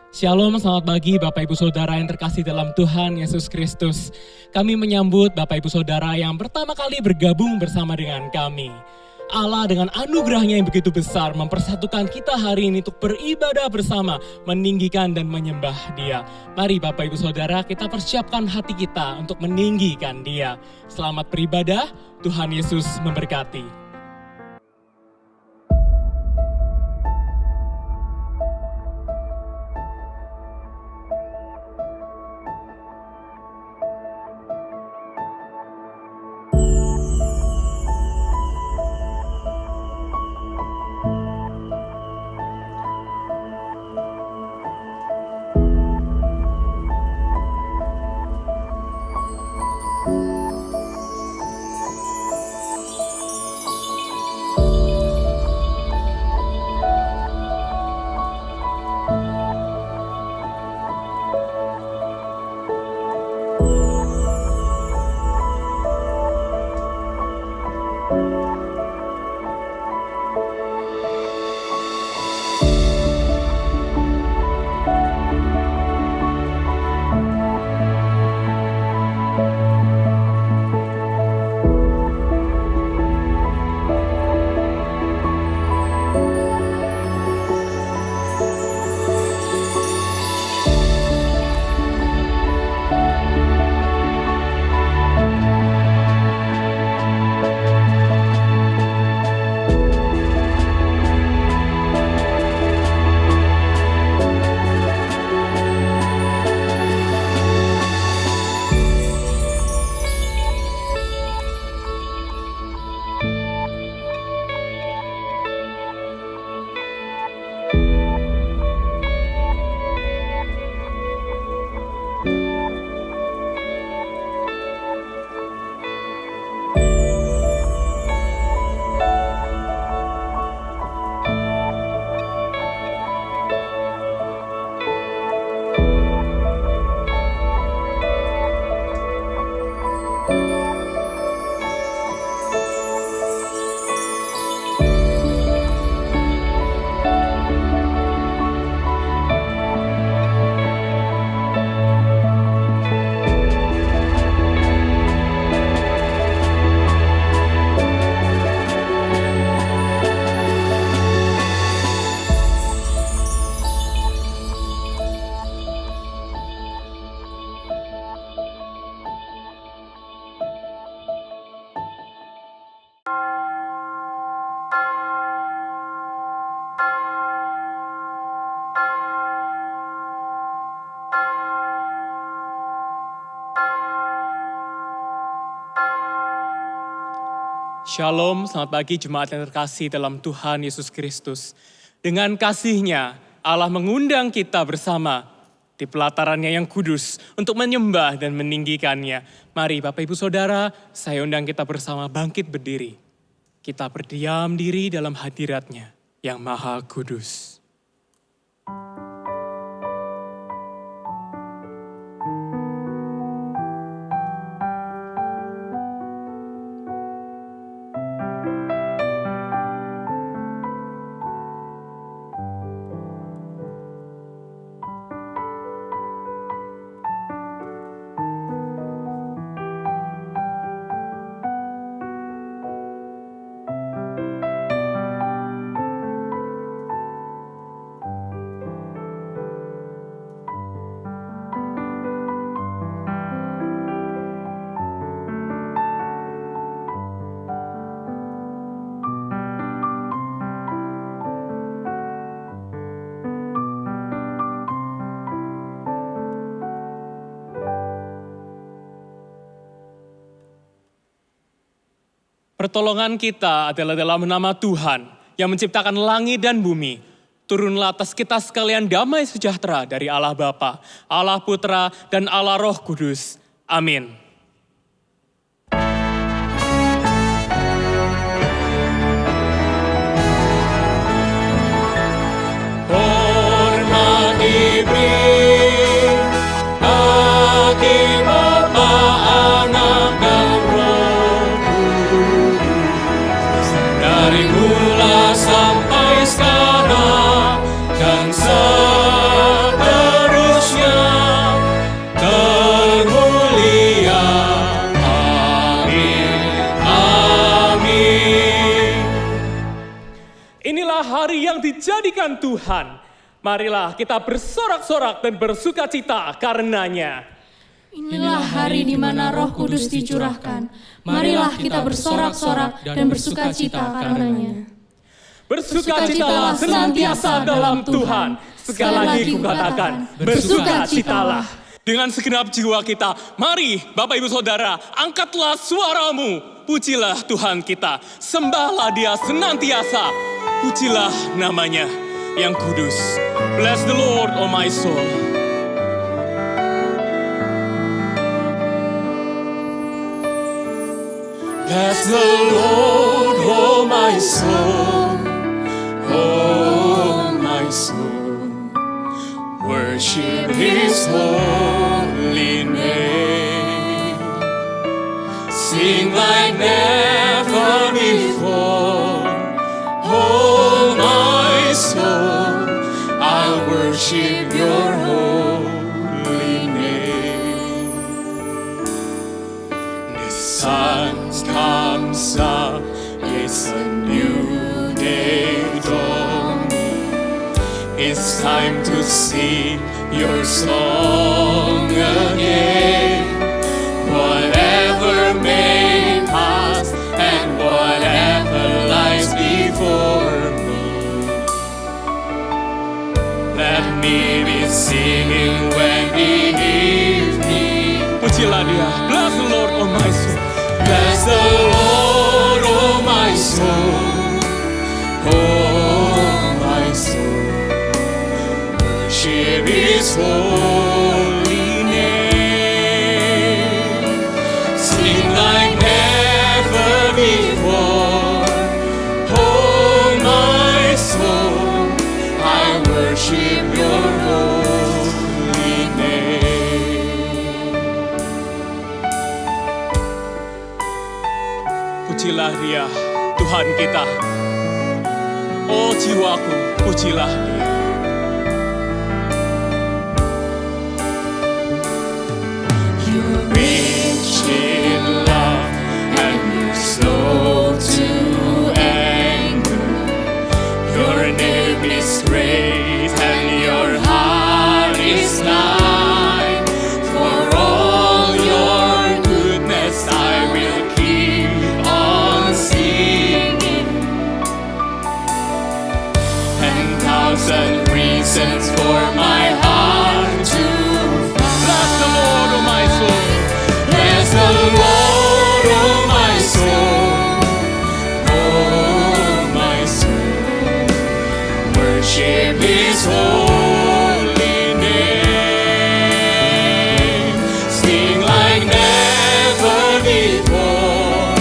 Shalom, selamat pagi Bapak Ibu Saudara yang terkasih dalam Tuhan Yesus Kristus. Kami menyambut Bapak Ibu Saudara yang pertama kali bergabung bersama dengan kami. Allah dengan anugerahnya yang begitu besar mempersatukan kita hari ini untuk beribadah bersama, meninggikan dan menyembah Dia. Mari Bapak Ibu Saudara, kita persiapkan hati kita untuk meninggikan Dia. Selamat beribadah, Tuhan Yesus memberkati. Shalom, selamat pagi jemaat yang terkasih dalam Tuhan Yesus Kristus. Dengan kasih-Nya, Allah mengundang kita bersama di pelataran-Nya yang kudus untuk menyembah dan meninggikan-Nya. Mari Bapak Ibu Saudara, saya undang kita bersama bangkit berdiri. Kita berdiam diri dalam hadirat-Nya yang Maha Kudus. Pertolongan kita adalah dalam nama Tuhan yang menciptakan langit dan bumi. Turunlah atas kita sekalian damai sejahtera dari Allah Bapa, Allah Putra, dan Allah Roh Kudus. Amin. Hormat diberi bagi Bapa, Anak, dan Roh Kudus, dari mula sampai sekarang dan seterusnya. hari yang dijadikan Tuhan. Marilah kita bersorak-sorak dan bersukacita karenanya. Inilah hari di mana Roh Kudus dicurahkan. Marilah kita bersorak-sorak dan bersukacita karenanya. Bersukacitalah senantiasa dalam Tuhan. Sekali lagi kukatakan, bersukacitalah. Dengan segenap jiwa kita, mari Bapak Ibu Saudara, angkatlah suaramu. Pujilah Tuhan kita, sembahlah Dia senantiasa. Pujilah namanya yang kudus. Bless the Lord, oh my soul. Bless the Lord, oh my soul. Oh my soul. Worship His holy name. Sing like never before. Oh my soul, I'll worship your holy name. The sun comes up, it's a new day dawning. It's time to sing your song again. Whatever may pass and whatever lies before me, let me be singing when the evening. Pujilah Dia. Bless the Lord, oh my soul. Bless the Lord, oh my soul. Oh my soul. Worship His holy name. Sing like never before. Oh my soul, I worship your holy name. Pujilah Dia, Tuhan kita. Oh jiwaku, pujilah Dia. You're rich in love and you're slow to anger. Your name is great and your heart is kind. For all your goodness I will keep on singing. 10,000 reasons for my heart to bless the Lord, oh my soul. Bless the Lord, oh my soul. Oh my soul. Worship His holy name. Sing like never before.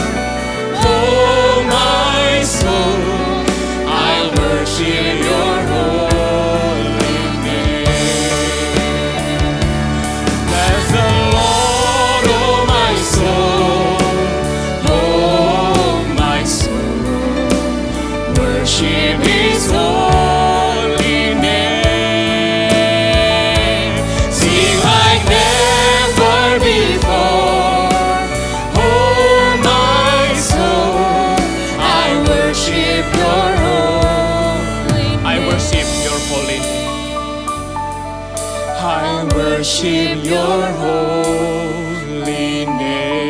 Oh my soul, I'll worship your holy name. Bless the Lord, oh my soul. Oh my soul. Worship His holy name. Sing like never before. Oh my soul, I worship your holy name. I worship your holy name. I worship your holy name.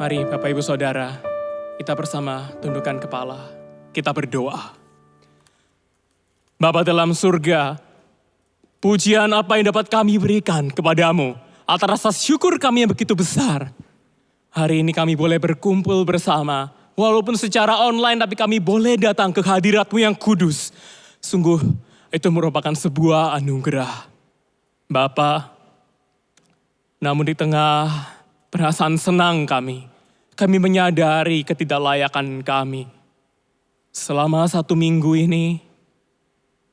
Mari Bapak Ibu Saudara, kita bersama tundukkan kepala, kita berdoa. Bapa dalam surga, pujian apa yang dapat kami berikan kepadamu atas rasa syukur kami yang begitu besar. Hari ini kami boleh berkumpul bersama, walaupun secara online tapi kami boleh datang ke hadirat-Mu yang kudus. Sungguh itu merupakan sebuah anugerah. Bapa, namun di tengah perasaan senang kami menyadari ketidaklayakan kami. Selama 1 minggu ini,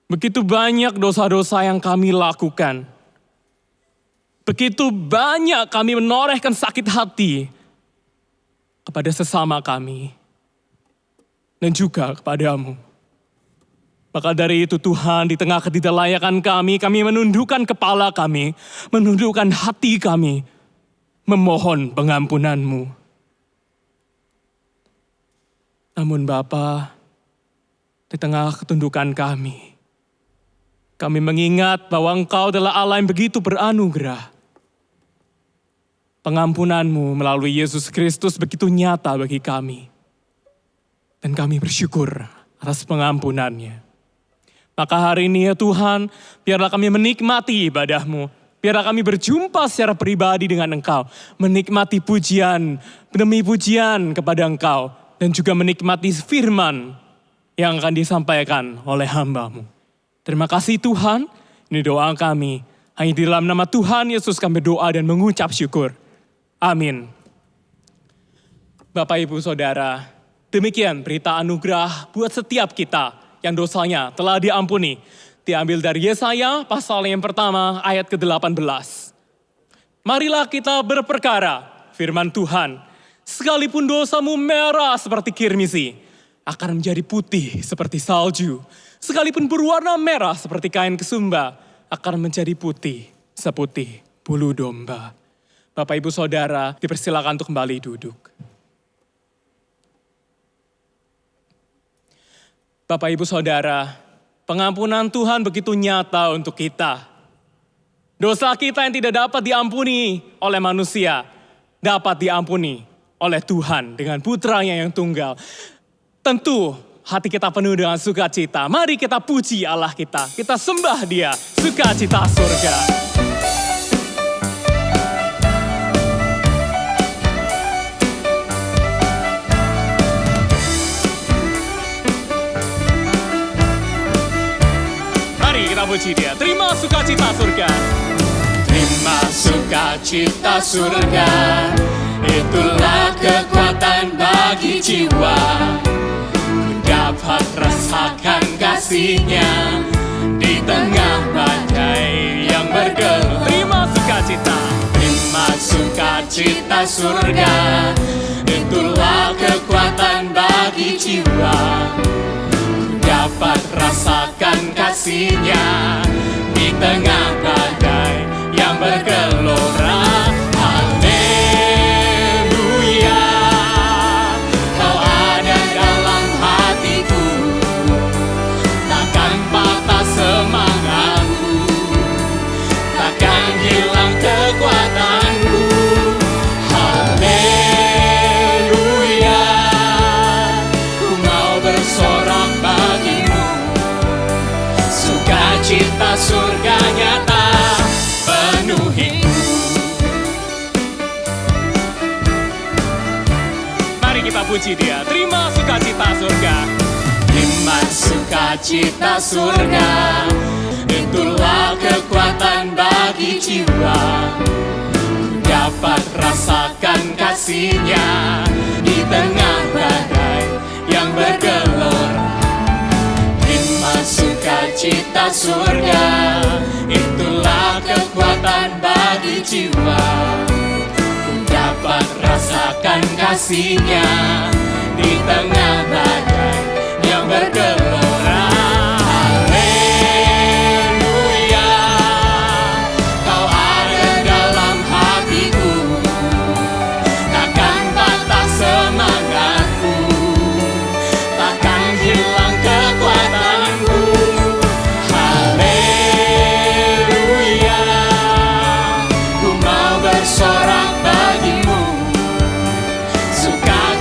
begitu banyak dosa-dosa yang kami lakukan. Begitu banyak kami menorehkan sakit hati kepada sesama kami dan juga kepadamu. Maka dari itu Tuhan, di tengah ketidaklayakan kami menundukkan kepala kami, menundukkan hati kami memohon pengampunan-Mu. Namun Bapa, di tengah ketundukan kami mengingat bahwa Engkau adalah Allah yang begitu beranugerah. Pengampunan-Mu melalui Yesus Kristus begitu nyata bagi kami. Dan kami bersyukur atas pengampunan-Nya. Maka hari ini ya Tuhan, biarlah kami menikmati ibadah-Mu. Biarlah kami berjumpa secara pribadi dengan Engkau. Menikmati pujian demi pujian kepada Engkau. Dan juga menikmati firman yang akan disampaikan oleh hamba-Mu. Terima kasih Tuhan, ini doa kami. Hanya di dalam nama Tuhan Yesus kami berdoa dan mengucap syukur. Amin. Bapak Ibu Saudara, demikian berita anugerah buat setiap kita yang dosanya telah diampuni. Diambil dari Yesaya pasal yang pertama ayat ke-18. Marilah kita berperkara, firman Tuhan. Sekalipun dosamu merah seperti kirmisi, akan menjadi putih seperti salju. Sekalipun berwarna merah seperti kain kesumba, akan menjadi putih seputih bulu domba. Bapak Ibu Saudara, dipersilakan untuk kembali duduk. Bapak Ibu Saudara, pengampunan Tuhan begitu nyata untuk kita. Dosa kita yang tidak dapat diampuni oleh manusia, dapat diampuni oleh Tuhan dengan putranya yang tunggal. Tentu hati kita penuh dengan sukacita. Mari kita puji Allah kita. Kita sembah Dia. Sukacita surga. Mari kita puji Dia. Terima sukacita surga. Terima sukacita surga. Itulah kekuatan bagi jiwa. Dapat rasakan kasih-Nya di tengah badai yang bergelut. Terima sukacita. Terima sukacita surga. Itulah kekuatan bagi jiwa. Dapat rasakan kasih-Nya di tengah badai yang bergelora. Cita surga nyata penuhi. Mari kita puji Dia. Terima sukacita surga. Terima sukacita surga. Itulah kekuatan bagi jiwa. Dapat rasakan kasih-Nya di tengah badai yang bergelora. Sukacita surga, itulah kekuatan bagi jiwa. Dapat rasakan kasih-Nya di tengah badai yang bergelora. Haleluya, Kau ada dalam hatiku, takkan patah semangatku, takkan hilang kekuatan.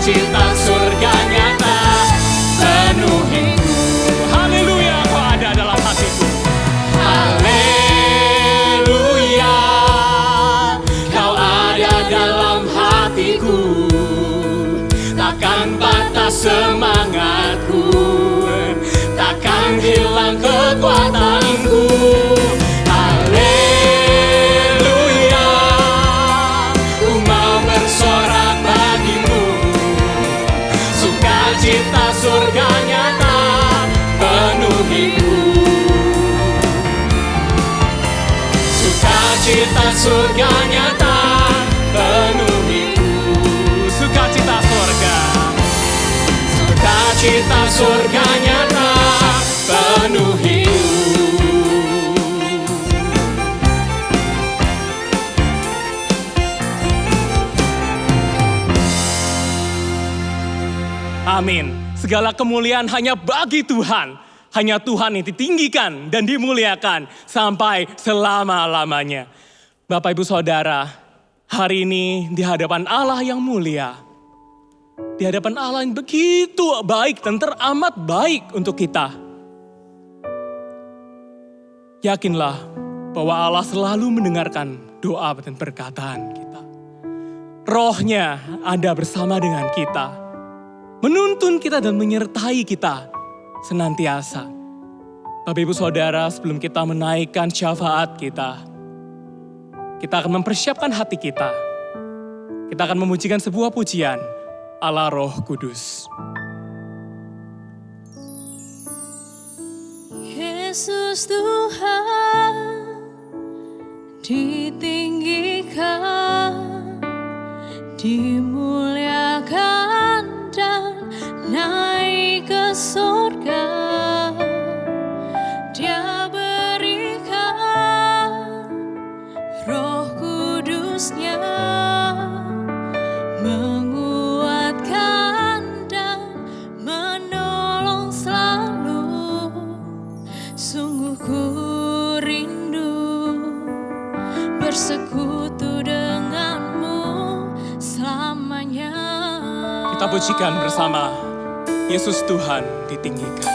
Cita surga nyata penuhiku. Haleluya, Kau ada dalam hatiku. Haleluya, Kau ada dalam hatiku. Takkan patah semangatku, takkan hilang kekuatanku. Haleluya, ku mau bersorak bagimu. Cita surga nyata penuhiku. Sukacita surga nyata penuhiku. Sukacita surga. Sukacita surga nyata penuhiku. segala kemuliaan hanya bagi Tuhan. Hanya Tuhan yang ditinggikan dan dimuliakan sampai selama-lamanya. Bapak Ibu Saudara, hari ini di hadapan Allah yang mulia, di hadapan Allah yang begitu baik dan teramat baik untuk kita, yakinlah bahwa Allah selalu mendengarkan doa dan perkataan kita. Roh-Nya ada bersama dengan kita, menuntun kita dan menyertai kita senantiasa. Bapak Ibu Saudara, sebelum kita menaikkan syafaat kita akan mempersiapkan hati kita. Kita akan memujikan sebuah pujian ala Roh Kudus. Yesus Tuhan ditinggikan, dimuliakan dan naik ke surga. Dia berikan Roh Kudus-Nya, menguatkan dan menolong selalu. Sungguh ku rindu bersekutu denganmu selamanya. Kita pujikan bersama, Yesus Tuhan ditinggikan.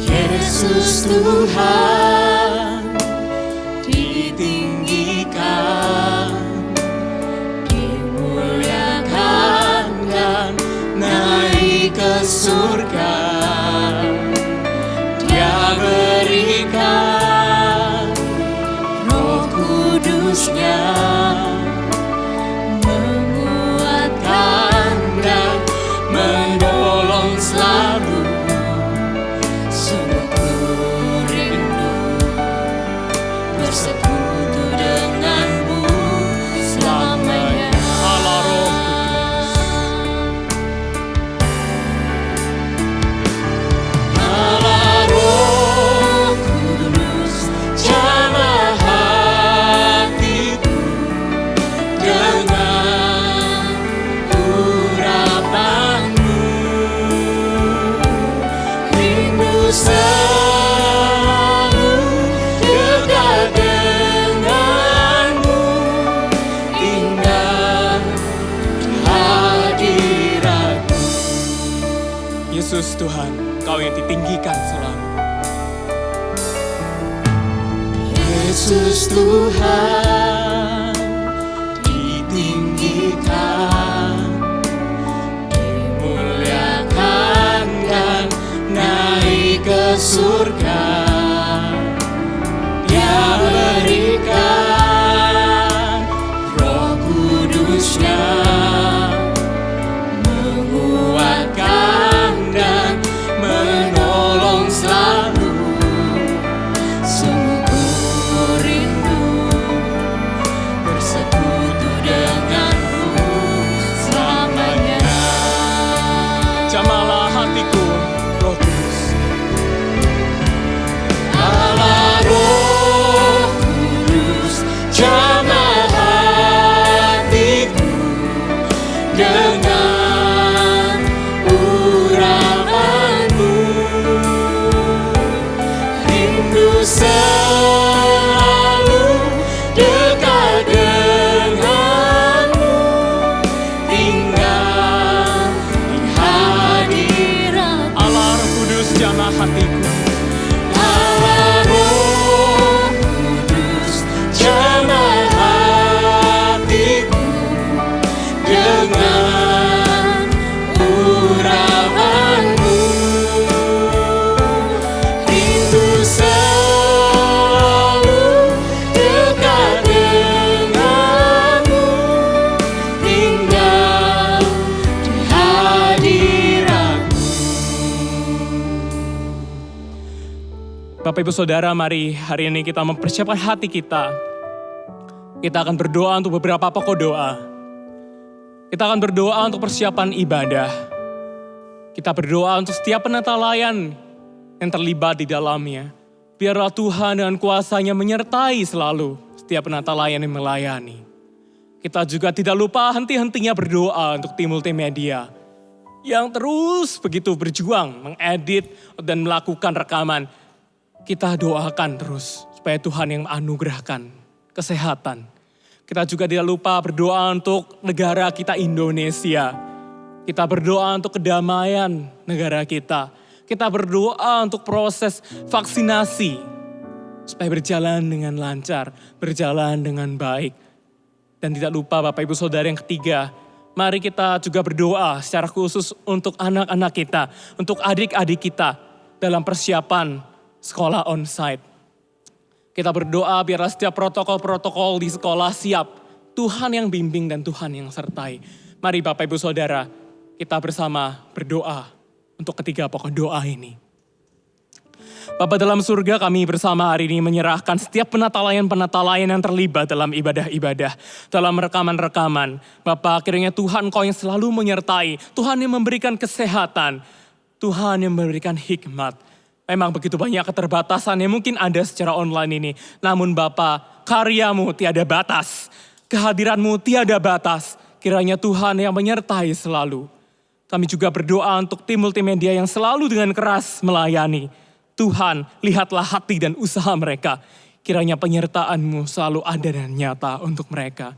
Yesus Tuhan ditinggikan, dimuliakan dan naik ke surga. Dia berikan Roh Kudus-Nya, menguatkan dan menolong selalu. Sungguh ku rindu bersekutu denganmu selamanya. Allah Roh Kudus. Allah Roh Kudus, jamah hatiku dengan urapanmu. Rindu selalu dekat denganmu, ingat hadiratmu. Yesus Tuhan, Kau yang ditinggikan selalu. Yesus Tuhan ditinggikan, dimuliakan dan naik ke surga. Dia berikan Roh Kudus-Nya, menguatkan dan menolong selalu. Sungguh ku rindu bersekutu denganmu selamanya. Jamahlah hatiku, Roh Kudus. Allah Roh Kudus, jamah hatiku dengan urapanmu. Rindu selalu dekat denganmu, tinggal di hadirat. Allah Roh Kudus, jamah hatiku. Allah Roh Kudus, jamah hatiku dengan urapanmu. Rindu selalu dekat denganmu, tinggal di hadiratmu. Bapak Ibu Saudara, mari hari ini kita mempersiapkan hati kita. Kita akan berdoa untuk beberapa pokok doa. Kita akan berdoa untuk persiapan ibadah. Kita berdoa untuk setiap penatalayan yang terlibat di dalamnya. Biarlah Tuhan dengan kuasa-Nya menyertai selalu setiap penatalayan yang melayani. Kita juga tidak lupa henti-hentinya berdoa untuk tim multimedia. yang terus begitu berjuang mengedit dan melakukan rekaman. Kita doakan terus supaya Tuhan yang menganugerahkan kesehatan. Kita juga tidak lupa berdoa untuk negara kita Indonesia. Kita berdoa untuk kedamaian negara kita. Kita berdoa untuk proses vaksinasi supaya berjalan dengan lancar, berjalan dengan baik. Dan tidak lupa Bapak Ibu Saudara yang ketiga, mari kita juga berdoa secara khusus untuk anak-anak kita, untuk adik-adik kita dalam persiapan sekolah onsite. Kita berdoa biarlah setiap protokol-protokol di sekolah siap. Tuhan yang bimbing dan Tuhan yang sertai. Mari Bapak Ibu Saudara, kita bersama berdoa untuk ketiga pokok doa ini. Bapa dalam surga, kami bersama hari ini menyerahkan setiap penatalayan-penatalayan yang terlibat dalam ibadah-ibadah, dalam rekaman-rekaman. Bapa, kiranya Tuhan Kau yang selalu menyertai, Tuhan yang memberikan kesehatan, Tuhan yang memberikan hikmat. Memang begitu banyak keterbatasan yang mungkin ada secara online ini. Namun Bapa, karya-Mu tiada batas, kehadiran-Mu tiada batas. Kiranya Tuhan yang menyertai selalu. Kami juga berdoa untuk tim multimedia yang selalu dengan keras melayani. Tuhan, lihatlah hati dan usaha mereka. Kiranya penyertaan-Mu selalu ada dan nyata untuk mereka.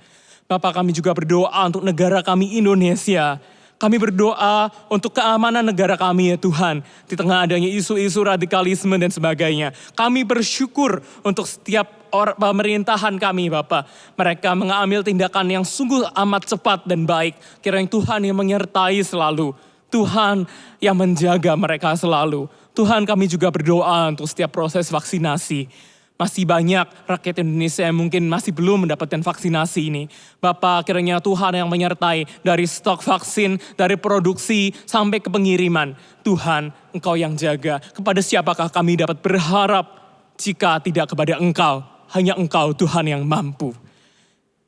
Bapa, kami juga berdoa untuk negara kami Indonesia. Kami berdoa untuk keamanan negara kami ya Tuhan. Di tengah adanya isu-isu radikalisme dan sebagainya. Kami bersyukur untuk setiap pemerintahan kami Bapa. Mereka mengambil tindakan yang sungguh amat cepat dan baik. Kiranya Tuhan yang menyertai selalu. Tuhan yang menjaga mereka selalu. Tuhan, kami juga berdoa untuk setiap proses vaksinasi. Masih banyak rakyat Indonesia yang mungkin masih belum mendapatkan vaksinasi ini. Bapa, kiranya Tuhan yang menyertai dari stok vaksin, dari produksi sampai ke pengiriman. Tuhan, Engkau yang jaga. Kepada siapakah kami dapat berharap jika tidak kepada Engkau? Hanya Engkau Tuhan yang mampu.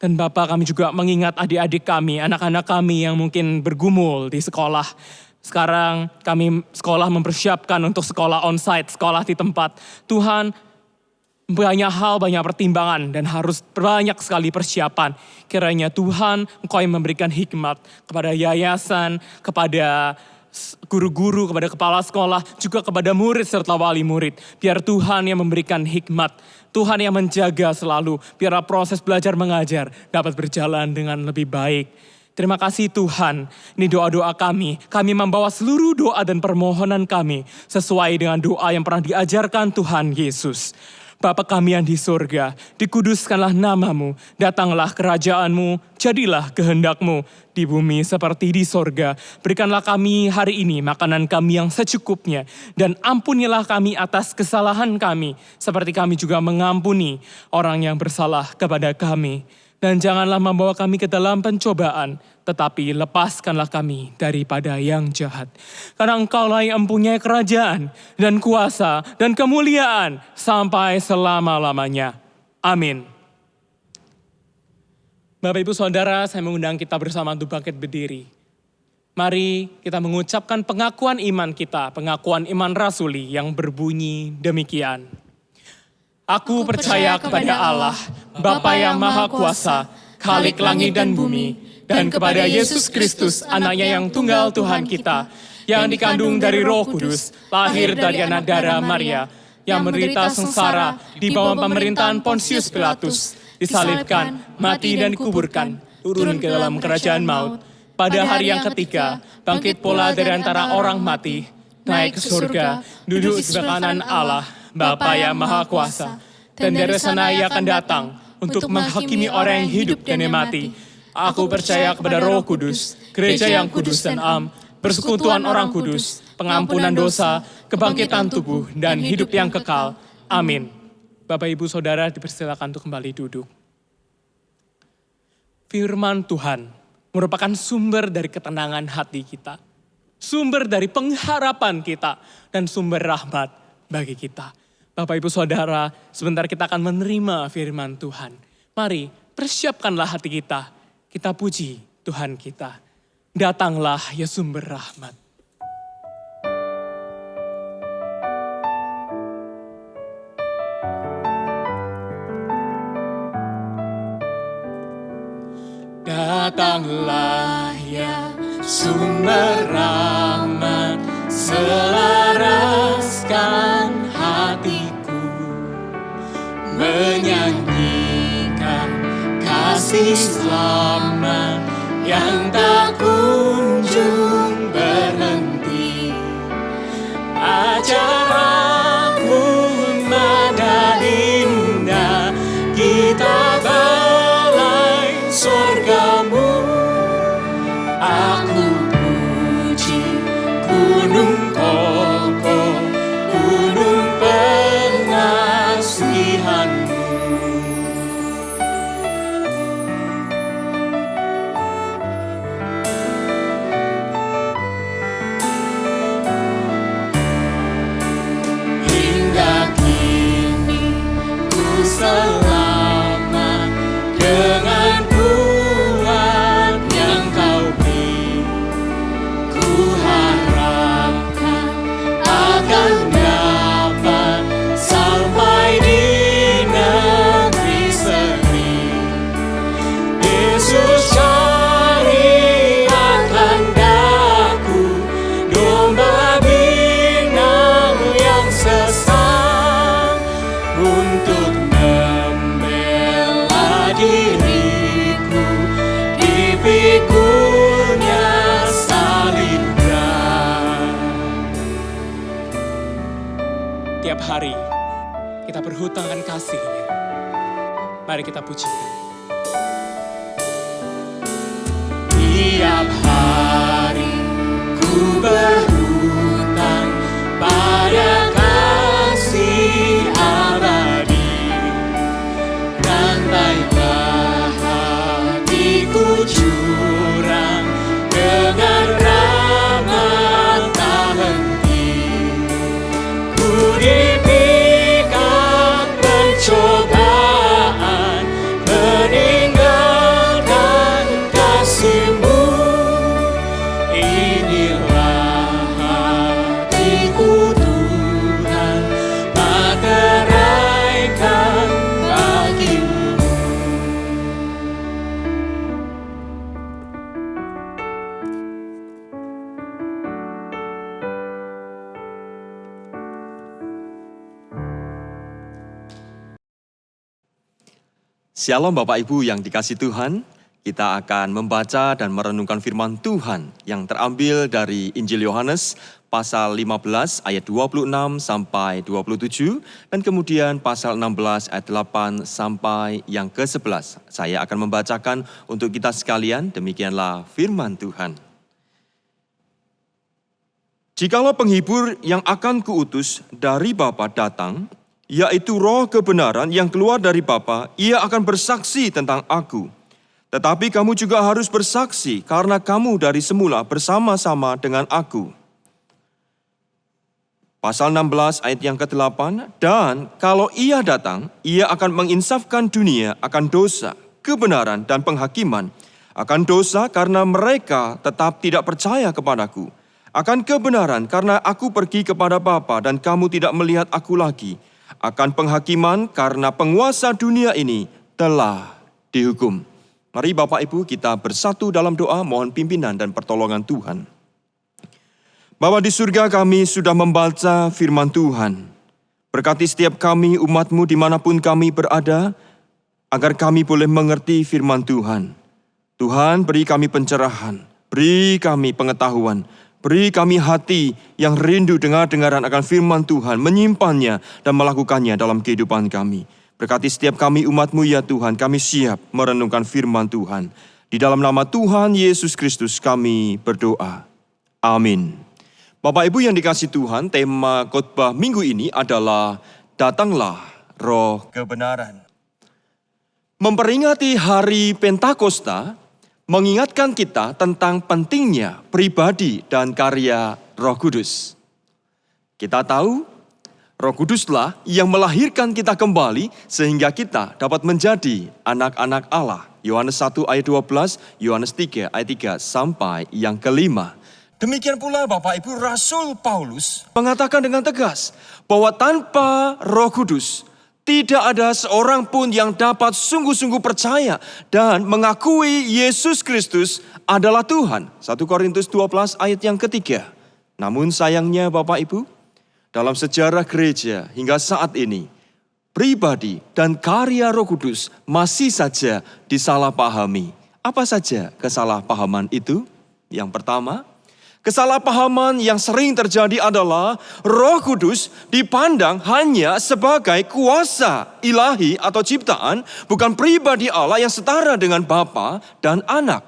Dan Bapa, kami juga mengingat adik-adik kami, anak-anak kami yang mungkin bergumul di sekolah. Sekarang kami sekolah mempersiapkan untuk sekolah onsite, sekolah di tempat. Tuhan, banyak hal, banyak pertimbangan dan harus banyak sekali persiapan. Kiranya Tuhan, Engkau yang memberikan hikmat kepada yayasan, kepada guru-guru, kepada kepala sekolah, juga kepada murid serta wali murid. Biar Tuhan yang memberikan hikmat, Tuhan yang menjaga selalu, biar proses belajar mengajar dapat berjalan dengan lebih baik. Terima kasih Tuhan, ini doa-doa kami. Kami membawa seluruh doa dan permohonan kami sesuai dengan doa yang pernah diajarkan Tuhan Yesus. Bapa kami yang di surga, dikuduskanlah nama-Mu, datanglah kerajaan-Mu, jadilah kehendak-Mu di bumi seperti di sorga. Berikanlah kami hari ini makanan kami yang secukupnya, dan ampunilah kami atas kesalahan kami, seperti kami juga mengampuni orang yang bersalah kepada kami. Dan janganlah membawa kami ke dalam pencobaan, tetapi lepaskanlah kami daripada yang jahat. Karena Engkaulah yang mempunyai kerajaan dan kuasa dan kemuliaan sampai selama-lamanya. Amin. Bapak Ibu Saudara, saya mengundang kita bersama untuk bangkit berdiri. Mari kita mengucapkan pengakuan iman kita, pengakuan iman rasuli yang berbunyi demikian. Aku percaya kepada Allah, Bapa yang Maha Kuasa, Khalik langit dan bumi, dan kepada Yesus Kristus, anaknya yang tunggal Tuhan kita, yang dikandung dari Roh Kudus, lahir dari anak darah Maria, yang menderita sengsara di bawah pemerintahan Pontius Pilatus, disalibkan, mati dan dikuburkan, turun ke dalam kerajaan maut. Pada hari yang ketiga, bangkit pula dari antara orang mati, naik ke surga, duduk di sebelah kanan Allah, Bapa yang Maha Kuasa, dan dari sana Ia akan datang untuk menghakimi orang yang hidup dan yang mati. Aku percaya kepada Roh Kudus, gereja yang kudus dan am, persekutuan orang kudus, pengampunan dosa, kebangkitan tubuh, dan hidup yang kekal. Amin. Bapak Ibu Saudara dipersilakan untuk kembali duduk. Firman Tuhan merupakan sumber dari ketenangan hati kita, sumber dari pengharapan kita, dan sumber rahmat bagi kita. Bapak Ibu Saudara, sebentar kita akan menerima firman Tuhan. Mari persiapkanlah hati kita. Kita puji Tuhan kita. Datanglah ya sumber rahmat. Datanglah ya sumber rahmat, selaraskan hatiku, menyanyikan kasih selamat yang tak kunjung berhenti. Ajaranmu nada indah, kita balai surgamu. Aku puji gunung kokoh, gunung pengasihanmu. Hingga kini ku selamat dengan kuat yang kau beri. Ku harapkan akan dapat sampai di negeri seri. Yesus carikan daku, domba binang yang sesat, untuk membela diriku di pikulnya salib berat. Tiap hari kita berhutang akan kasih-Nya. Mari kita pujikan. Tiap hari ku berhutang pada kasih abadi. Rantailah hatiku curang dengan rahmat tak henti. Ku dipikat pencobaan, meninggalkan kasih-Mu. Inilah hatiku Tuhan, materaikan bagi-Mu. Shalom Bapak Ibu yang dikasihi Tuhan, kita akan membaca dan merenungkan firman Tuhan yang terambil dari Injil Yohanes pasal 15 ayat 26 sampai 27 dan kemudian pasal 16 ayat 8 sampai yang ke-11. Saya akan membacakan untuk kita sekalian, demikianlah firman Tuhan. Jikalau penghibur yang akan kuutus dari Bapa datang, yaitu roh kebenaran yang keluar dari Bapa, ia akan bersaksi tentang aku. Tetapi kamu juga harus bersaksi karena kamu dari semula bersama-sama dengan aku. Pasal 16 ayat yang ke-8, dan kalau ia datang, ia akan menginsafkan dunia akan dosa, kebenaran dan penghakiman. Akan dosa karena mereka tetap tidak percaya kepadaku. Akan kebenaran karena aku pergi kepada Bapa dan kamu tidak melihat aku lagi. Akan penghakiman karena penguasa dunia ini telah dihukum. Mari Bapak Ibu kita bersatu dalam doa, mohon pimpinan dan pertolongan Tuhan. Bapa di surga, kami sudah membaca firman Tuhan. Berkati setiap kami umat-Mu dimanapun kami berada, agar kami boleh mengerti firman Tuhan. Tuhan, beri kami pencerahan, beri kami pengetahuan, beri kami hati yang rindu dengar-dengaran akan firman Tuhan, menyimpannya dan melakukannya dalam kehidupan kami. Berkati setiap kami umat-Mu ya Tuhan, kami siap merenungkan firman Tuhan. Di dalam nama Tuhan Yesus Kristus kami berdoa. Amin. Bapak Ibu yang dikasihi Tuhan, tema khotbah minggu ini adalah Datanglah Roh Kebenaran. Memperingati hari Pentakosta, mengingatkan kita tentang pentingnya pribadi dan karya Roh Kudus. Kita tahu, Roh Kuduslah yang melahirkan kita kembali sehingga kita dapat menjadi anak-anak Allah. Yohanes 1 ayat 12, Yohanes 3 ayat 3 sampai yang ke-5. Demikian pula Bapak Ibu, Rasul Paulus mengatakan dengan tegas bahwa tanpa Roh Kudus, Tidak ada seorang pun yang dapat sungguh-sungguh percaya dan mengakui Yesus Kristus adalah Tuhan. 1 Korintus 12 ayat yang ketiga. Namun sayangnya Bapak Ibu, dalam sejarah gereja hingga saat ini, pribadi dan karya Roh Kudus masih saja disalahpahami. Apa saja kesalahpahaman itu? Yang pertama, kesalahpahaman yang sering terjadi adalah Roh Kudus dipandang hanya sebagai kuasa ilahi atau ciptaan, bukan pribadi Allah yang setara dengan Bapa dan Anak.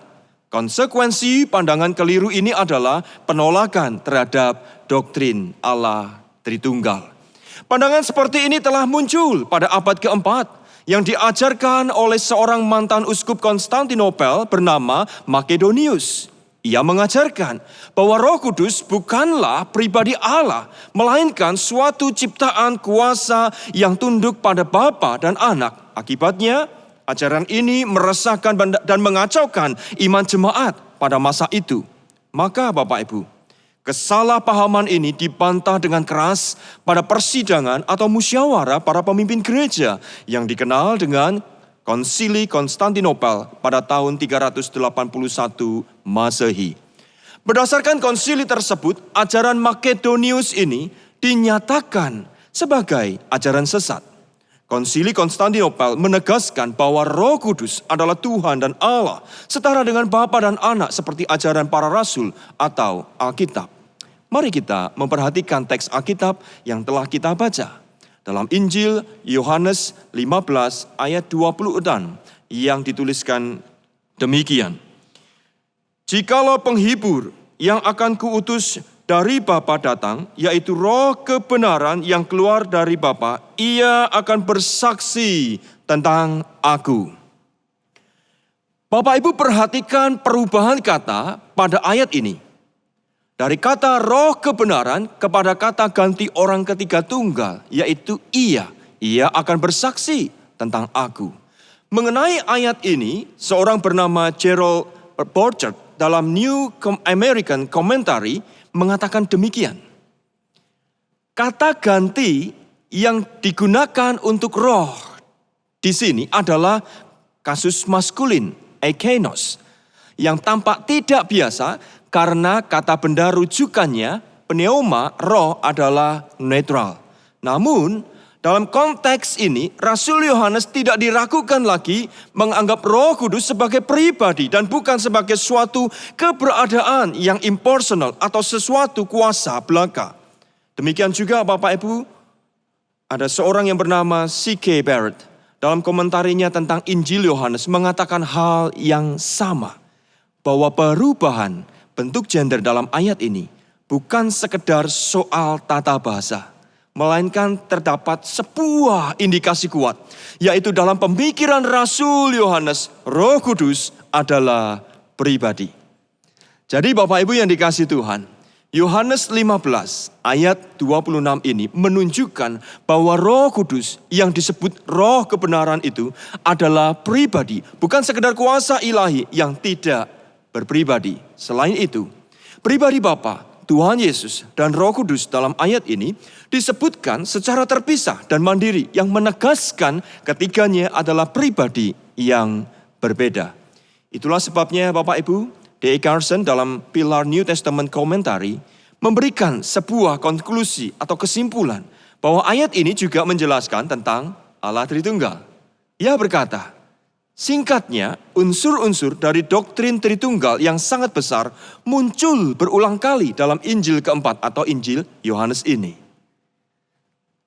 Konsekuensi pandangan keliru ini adalah penolakan terhadap doktrin Allah Tritunggal. Pandangan seperti ini telah muncul pada abad keempat yang diajarkan oleh seorang mantan uskup Konstantinopel bernama Makedonius. Ia mengajarkan bahwa Roh Kudus bukanlah pribadi Allah, melainkan suatu ciptaan kuasa yang tunduk pada Bapa dan Anak. Akibatnya, ajaran ini meresahkan dan mengacaukan iman jemaat pada masa itu. Maka Bapak Ibu, kesalahpahaman ini dibantah dengan keras pada persidangan atau musyawarah para pemimpin gereja yang dikenal dengan Konsili Konstantinopel pada tahun 381 Masehi. Berdasarkan konsili tersebut, ajaran Makedonius ini dinyatakan sebagai ajaran sesat. Konsili Konstantinopel menegaskan bahwa Roh Kudus adalah Tuhan dan Allah, setara dengan Bapa dan Anak seperti ajaran para rasul atau Alkitab. Mari kita memperhatikan teks Alkitab yang telah kita baca. Dalam Injil Yohanes 15 ayat 26 yang dituliskan demikian. Jikalau penghibur yang akan kuutus dari Bapa datang, yaitu Roh kebenaran yang keluar dari Bapa, ia akan bersaksi tentang aku. Bapak Ibu perhatikan perubahan kata pada ayat ini. Dari kata roh kebenaran kepada kata ganti orang ketiga tunggal, yaitu ia. Ia akan bersaksi tentang aku. Mengenai ayat ini, seorang bernama Gerald Borchert dalam New American Commentary mengatakan demikian. Kata ganti yang digunakan untuk roh di sini adalah kasus maskulin, ekeinos, yang tampak tidak biasa karena kata benda rujukannya, pneuma, roh adalah netral. Namun, dalam konteks ini, Rasul Yohanes tidak diragukan lagi menganggap Roh Kudus sebagai pribadi dan bukan sebagai suatu keberadaan yang impersonal atau sesuatu kuasa belaka. Demikian juga Bapak Ibu, ada seorang yang bernama C.K. Barrett dalam komentarinya tentang Injil Yohanes mengatakan hal yang sama. Bahwa perubahan bentuk gender dalam ayat ini bukan sekedar soal tata bahasa, melainkan terdapat sebuah indikasi kuat, yaitu dalam pemikiran Rasul Yohanes, Roh Kudus adalah pribadi. Jadi Bapak Ibu yang dikasihi Tuhan, Yohanes 15 ayat 26 ini menunjukkan bahwa Roh Kudus yang disebut roh kebenaran itu adalah pribadi, bukan sekedar kuasa ilahi yang tidak berpribadi. Selain itu, pribadi Bapa, Tuhan Yesus, dan Roh Kudus dalam ayat ini disebutkan secara terpisah dan mandiri yang menegaskan ketiganya adalah pribadi yang berbeda. Itulah sebabnya Bapak Ibu, D.A. Carson dalam Pilar New Testament Commentary memberikan sebuah konklusi atau kesimpulan bahwa ayat ini juga menjelaskan tentang Allah Tritunggal. Ia berkata, singkatnya, unsur-unsur dari doktrin Tritunggal yang sangat besar muncul berulang kali dalam Injil keempat atau Injil Yohanes ini.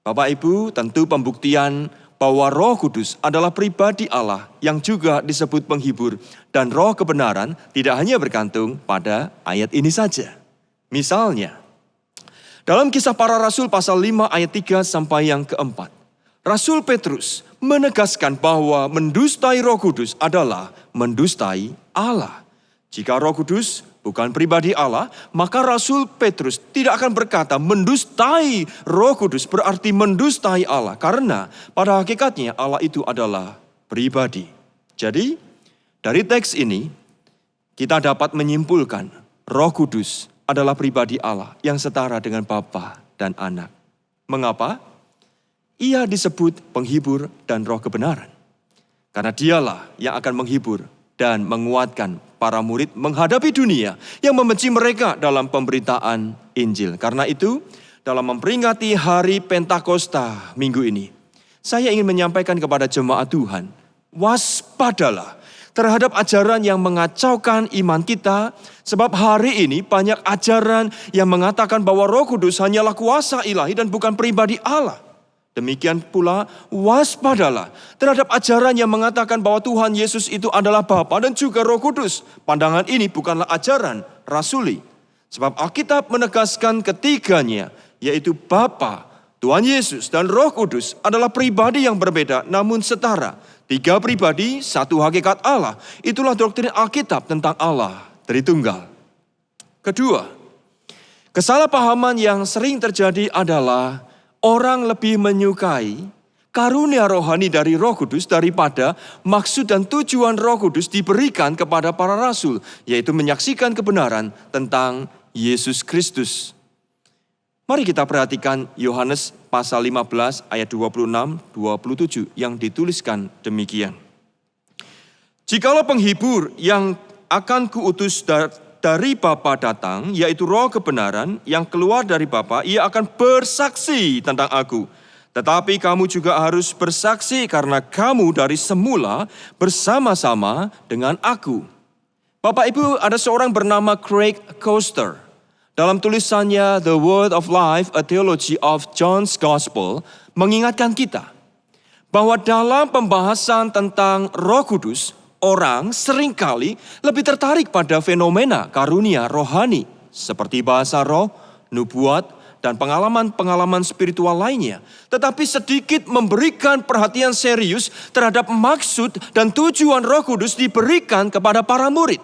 Bapak Ibu, tentu pembuktian bahwa Roh Kudus adalah pribadi Allah yang juga disebut penghibur dan roh kebenaran tidak hanya bergantung pada ayat ini saja. Misalnya, dalam Kisah Para Rasul pasal 5 ayat 3 sampai yang keempat, Rasul Petrus menegaskan bahwa mendustai Roh Kudus adalah mendustai Allah. Jika Roh Kudus bukan pribadi Allah, maka Rasul Petrus tidak akan berkata mendustai Roh Kudus berarti mendustai Allah. Karena pada hakikatnya Allah itu adalah pribadi. Jadi dari teks ini kita dapat menyimpulkan Roh Kudus adalah pribadi Allah yang setara dengan Bapa dan Anak. Mengapa? Ia disebut penghibur dan roh kebenaran. Karena dialah yang akan menghibur dan menguatkan para murid menghadapi dunia yang membenci mereka dalam pemberitaan Injil. Karena itu, dalam memperingati hari Pentakosta minggu ini, saya ingin menyampaikan kepada jemaat Tuhan, waspadalah terhadap ajaran yang mengacaukan iman kita, sebab hari ini banyak ajaran yang mengatakan bahwa Roh Kudus hanyalah kuasa ilahi dan bukan pribadi Allah. Demikian pula waspadalah terhadap ajaran yang mengatakan bahwa Tuhan Yesus itu adalah Bapa dan juga Roh Kudus. Pandangan ini bukanlah ajaran rasuli. Sebab Alkitab menegaskan ketiganya, yaitu Bapa, Tuhan Yesus dan Roh Kudus adalah pribadi yang berbeda namun setara. 3 pribadi, 1 hakikat Allah. Itulah doktrin Alkitab tentang Allah Tritunggal. Kedua, kesalahpahaman yang sering terjadi adalah orang lebih menyukai karunia rohani dari Roh Kudus daripada maksud dan tujuan Roh Kudus diberikan kepada para rasul, yaitu menyaksikan kebenaran tentang Yesus Kristus. Mari kita perhatikan Yohanes pasal 15 ayat 26-27 yang dituliskan demikian. Jikalau penghibur yang akan kuutus dari Bapa datang, yaitu Roh kebenaran yang keluar dari Bapa, ia akan bersaksi tentang aku. Tetapi kamu juga harus bersaksi karena kamu dari semula bersama-sama dengan aku. Bapak Ibu, ada seorang bernama Craig Koster. Dalam tulisannya The Word of Life, A Theology of John's Gospel, mengingatkan kita bahwa dalam pembahasan tentang Roh Kudus, orang seringkali lebih tertarik pada fenomena karunia rohani seperti bahasa roh, nubuat, dan pengalaman-pengalaman spiritual lainnya. Tetapi sedikit memberikan perhatian serius terhadap maksud dan tujuan Roh Kudus diberikan kepada para murid.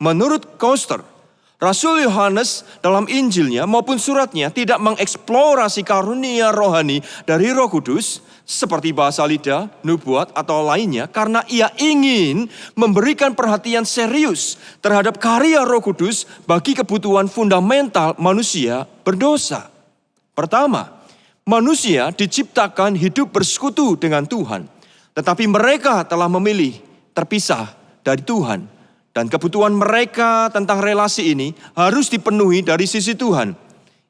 Menurut Koster, Rasul Yohanes dalam Injilnya maupun suratnya tidak mengeksplorasi karunia rohani dari Roh Kudus seperti bahasa lidah, nubuat atau lainnya karena ia ingin memberikan perhatian serius terhadap karya Roh Kudus bagi kebutuhan fundamental manusia berdosa. Pertama, manusia diciptakan hidup bersekutu dengan Tuhan, tetapi mereka telah memilih terpisah dari Tuhan. Dan kebutuhan mereka tentang relasi ini harus dipenuhi dari sisi Tuhan.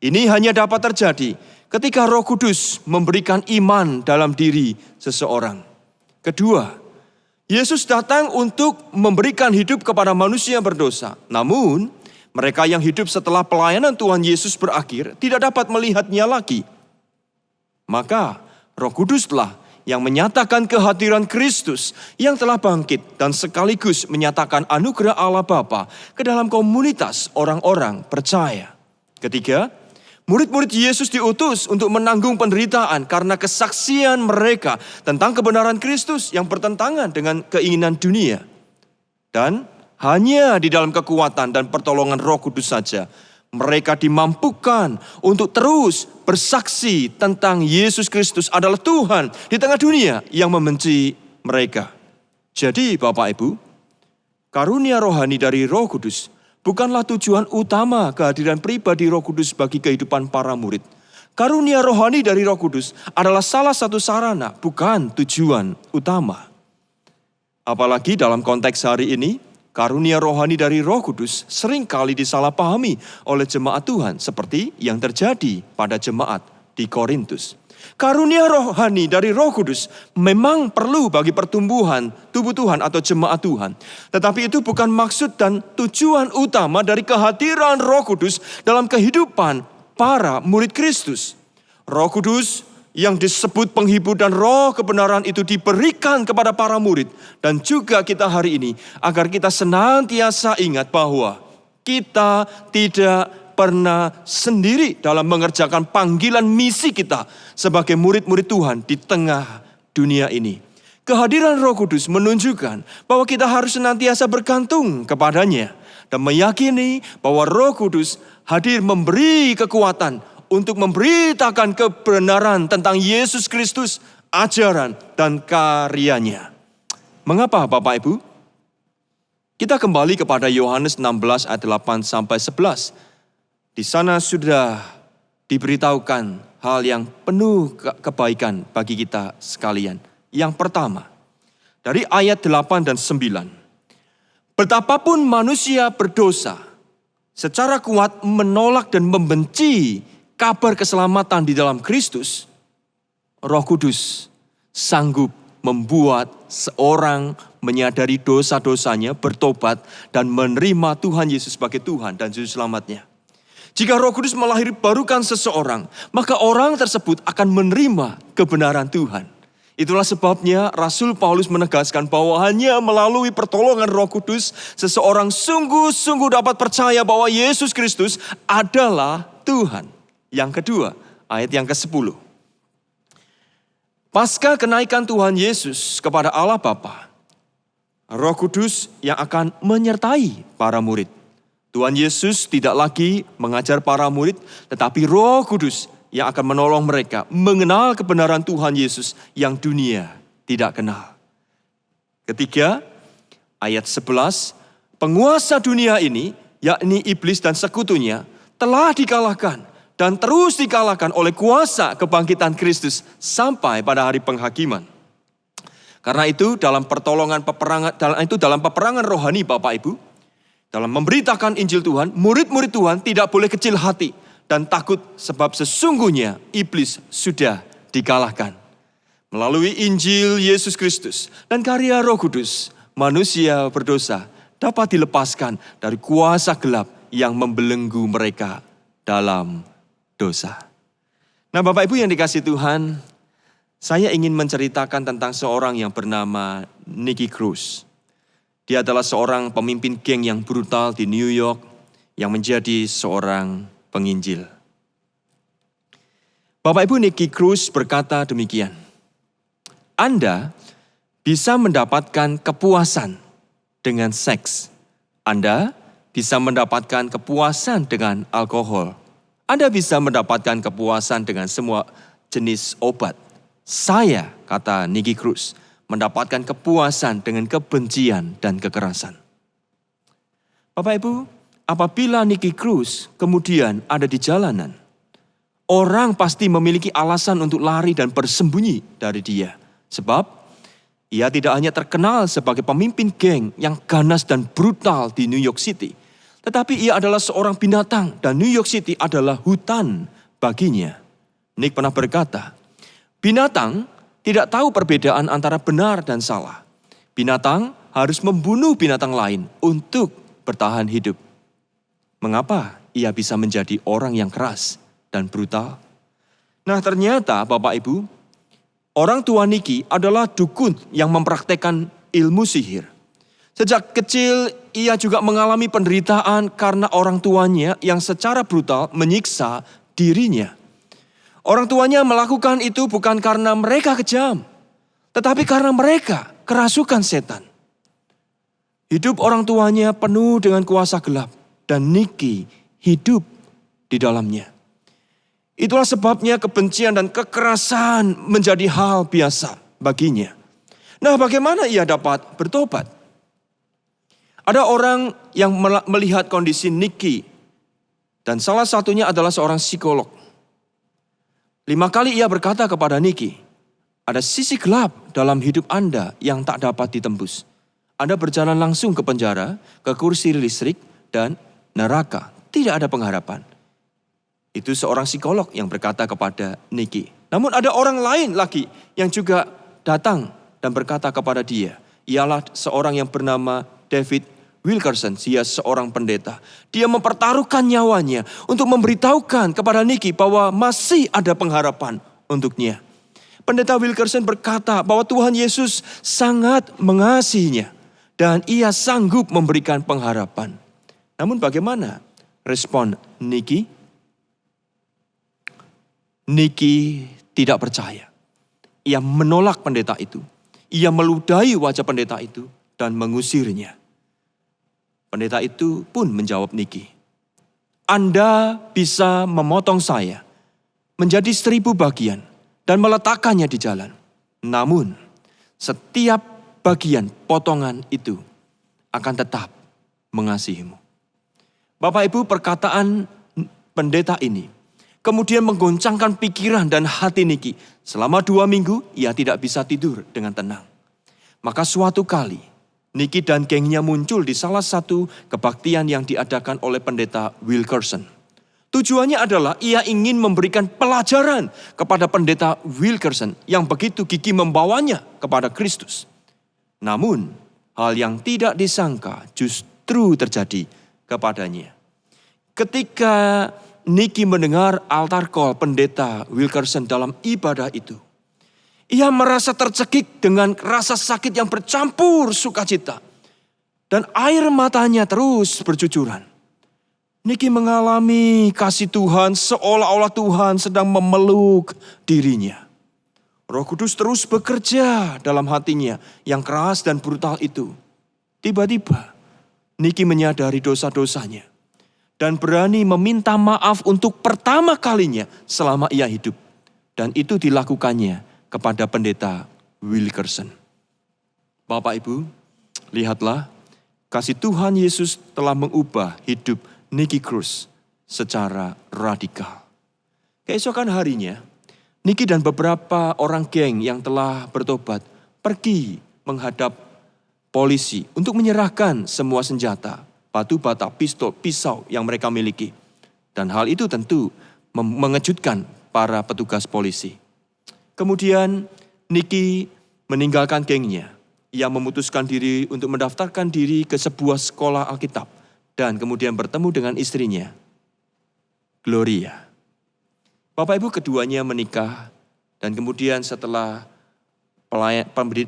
Ini hanya dapat terjadi ketika Roh Kudus memberikan iman dalam diri seseorang. Kedua, Yesus datang untuk memberikan hidup kepada manusia berdosa. Namun, mereka yang hidup setelah pelayanan Tuhan Yesus berakhir tidak dapat melihatnya lagi. Maka, Roh Kuduslah yang menyatakan kehadiran Kristus yang telah bangkit dan sekaligus menyatakan anugerah Allah Bapa ke dalam komunitas orang-orang percaya. Ketiga, murid-murid Yesus diutus untuk menanggung penderitaan karena kesaksian mereka tentang kebenaran Kristus yang bertentangan dengan keinginan dunia. Dan hanya di dalam kekuatan dan pertolongan Roh Kudus saja mereka dimampukan untuk terus bersaksi tentang Yesus Kristus adalah Tuhan di tengah dunia yang membenci mereka. Jadi Bapak Ibu, karunia rohani dari Roh Kudus bukanlah tujuan utama kehadiran pribadi Roh Kudus bagi kehidupan para murid. Karunia rohani dari Roh Kudus adalah salah satu sarana, bukan tujuan utama. Apalagi dalam konteks hari ini, karunia rohani dari Roh Kudus seringkali disalahpahami oleh jemaat Tuhan seperti yang terjadi pada jemaat di Korintus. Karunia rohani dari Roh Kudus memang perlu bagi pertumbuhan tubuh Tuhan atau jemaat Tuhan. Tetapi itu bukan maksud dan tujuan utama dari kehadiran Roh Kudus dalam kehidupan para murid Kristus. Roh Kudus yang disebut penghibur dan roh kebenaran itu diberikan kepada para murid dan juga kita hari ini agar kita senantiasa ingat bahwa kita tidak pernah sendiri dalam mengerjakan panggilan misi kita sebagai murid-murid Tuhan di tengah dunia ini. Kehadiran Roh Kudus menunjukkan bahwa kita harus senantiasa bergantung kepadanya dan meyakini bahwa Roh Kudus hadir memberi kekuatan untuk memberitakan kebenaran tentang Yesus Kristus, ajaran dan karyanya. Mengapa Bapak Ibu? Kita kembali kepada Yohanes 16 ayat 8-11. Di sana sudah diberitahukan hal yang penuh kebaikan bagi kita sekalian. Yang pertama, dari ayat 8 dan 9. Betapapun manusia berdosa, secara kuat menolak dan membenci kabar keselamatan di dalam Kristus, Roh Kudus sanggup membuat seorang menyadari dosa-dosanya, bertobat, dan menerima Tuhan Yesus sebagai Tuhan dan Juru Selamatnya. Jika Roh Kudus melahirbarukan seseorang, maka orang tersebut akan menerima kebenaran Tuhan. Itulah sebabnya Rasul Paulus menegaskan bahwa hanya melalui pertolongan Roh Kudus, seseorang sungguh-sungguh dapat percaya bahwa Yesus Kristus adalah Tuhan. Yang kedua, ayat yang ke-10. Pasca kenaikan Tuhan Yesus kepada Allah Bapa, Roh Kudus yang akan menyertai para murid. Tuhan Yesus tidak lagi mengajar para murid, tetapi Roh Kudus yang akan menolong mereka mengenal kebenaran Tuhan Yesus yang dunia tidak kenal. Ketiga, ayat 11, penguasa dunia ini, yakni iblis dan sekutunya, telah dikalahkan dan terus dikalahkan oleh kuasa kebangkitan Kristus sampai pada hari penghakiman. Karena itu dalam peperangan rohani Bapak Ibu, dalam memberitakan Injil Tuhan, murid-murid Tuhan tidak boleh kecil hati dan takut sebab sesungguhnya iblis sudah dikalahkan. Melalui Injil Yesus Kristus dan karya Roh Kudus, manusia berdosa dapat dilepaskan dari kuasa gelap yang membelenggu mereka dalam dosa. Nah Bapak Ibu yang dikasihi Tuhan, saya ingin menceritakan tentang seorang yang bernama Nicky Cruz. Dia adalah seorang pemimpin geng yang brutal di New York yang menjadi seorang penginjil. Bapak Ibu, Nicky Cruz berkata demikian, Anda bisa mendapatkan kepuasan dengan seks. Anda bisa mendapatkan kepuasan dengan alkohol. Anda bisa mendapatkan kepuasan dengan semua jenis obat. Saya, kata Nicky Cruz, mendapatkan kepuasan dengan kebencian dan kekerasan. Bapak Ibu, apabila Nicky Cruz kemudian ada di jalanan, orang pasti memiliki alasan untuk lari dan bersembunyi dari dia. Sebab ia tidak hanya terkenal sebagai pemimpin geng yang ganas dan brutal di New York City, tetapi ia adalah seorang binatang dan New York City adalah hutan baginya. Nick pernah berkata, binatang tidak tahu perbedaan antara benar dan salah. Binatang harus membunuh binatang lain untuk bertahan hidup. Mengapa ia bisa menjadi orang yang keras dan brutal? Nah ternyata Bapak Ibu, orang tua Nicky adalah dukun yang mempraktekkan ilmu sihir. Sejak kecil ia juga mengalami penderitaan karena orang tuanya yang secara brutal menyiksa dirinya. Orang tuanya melakukan itu bukan karena mereka kejam, tetapi karena mereka kerasukan setan. Hidup orang tuanya penuh dengan kuasa gelap dan Nicky hidup di dalamnya. Itulah sebabnya kebencian dan kekerasan menjadi hal biasa baginya. Nah, bagaimana ia dapat bertobat? Ada orang yang melihat kondisi Nicky dan salah satunya adalah seorang psikolog. 5 kali ia berkata kepada Nicky, ada sisi gelap dalam hidup Anda yang tak dapat ditembus. Anda berjalan langsung ke penjara, ke kursi listrik, dan neraka. Tidak ada pengharapan. Itu seorang psikolog yang berkata kepada Nicky. Namun ada orang lain lagi yang juga datang dan berkata kepada dia. Ialah seorang yang bernama David Wilkerson, dia seorang pendeta. Dia mempertaruhkan nyawanya untuk memberitahukan kepada Nicky bahwa masih ada pengharapan untuknya. Pendeta Wilkerson berkata bahwa Tuhan Yesus sangat mengasihinya dan ia sanggup memberikan pengharapan. Namun bagaimana respon Nicky? Nicky tidak percaya. Ia menolak pendeta itu. Ia meludahi wajah pendeta itu dan mengusirnya. Pendeta itu pun menjawab Nicky, Anda bisa memotong saya menjadi 1000 bagian dan meletakkannya di jalan. Namun setiap bagian potongan itu akan tetap mengasihimu. Bapak Ibu, perkataan pendeta ini Kemudian menggoncangkan pikiran dan hati Niki. Selama 2 minggu ia tidak bisa tidur dengan tenang. Maka suatu kali Niki dan gengnya muncul di salah satu kebaktian yang diadakan oleh pendeta Wilkerson. Tujuannya adalah ia ingin memberikan pelajaran kepada pendeta Wilkerson yang begitu gigih membawanya kepada Kristus. Namun hal yang tidak disangka justru terjadi kepadanya. Ketika Niki mendengar altar call pendeta Wilkerson dalam ibadah itu, ia merasa tercekik dengan rasa sakit yang bercampur sukacita. Dan air matanya terus bercucuran. Niki mengalami kasih Tuhan seolah-olah Tuhan sedang memeluk dirinya. Roh Kudus terus bekerja dalam hatinya yang keras dan brutal itu. Tiba-tiba Niki menyadari dosa-dosanya. Dan berani meminta maaf untuk pertama kalinya selama ia hidup. Dan itu dilakukannya kepada pendeta Wilkerson. Bapak Ibu, lihatlah kasih Tuhan Yesus telah mengubah hidup Niki Cruz secara radikal. Keesokan harinya, Niki dan beberapa orang geng yang telah bertobat pergi menghadap polisi untuk menyerahkan semua senjata, batu bata, pistol, pisau yang mereka miliki. Dan hal itu tentu mengejutkan para petugas polisi. Kemudian Niki meninggalkan gengnya. Ia memutuskan diri untuk mendaftarkan diri ke sebuah sekolah Alkitab. Dan kemudian bertemu dengan istrinya, Gloria. Bapak Ibu, keduanya menikah. Dan kemudian setelah